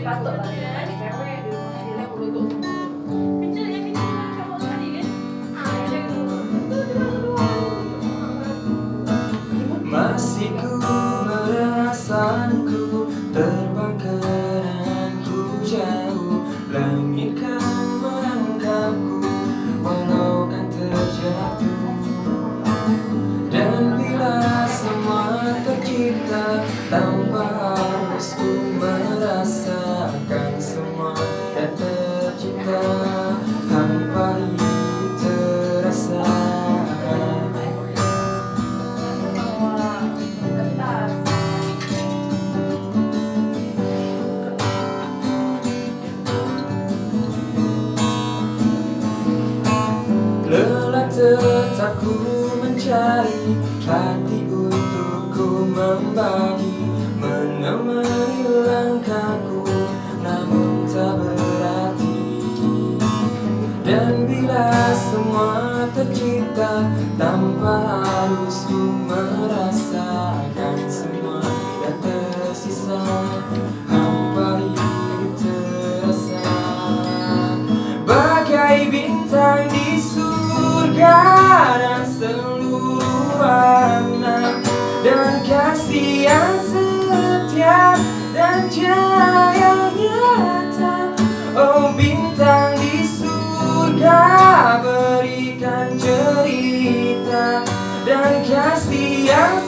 Patut lah dia ada cewek di rumah dia yang beruntung semua. Kecil ya kecil kan kamu tadi kan. Ada yang masih ku merasaku terbang kenanganku jauh, langit kan menangkapku walau kan terjatuh. Dan bila semua tercipta tanpa harus ku merasakan semua dan tercipta tanpa itu terasa. Lelah tetap ku mencari hati untuk ku membagi, menemani langkahku namun tak berarti. Dan bila semua tercipta tanpa harus ku merasakan semua dan tersisa hampa hidup terasa. Bagai bintang di surga dan seluruh warna, dan kasih yang setia dan cahaya nyata. Oh bintang di surga, berikan cerita dan kasih yang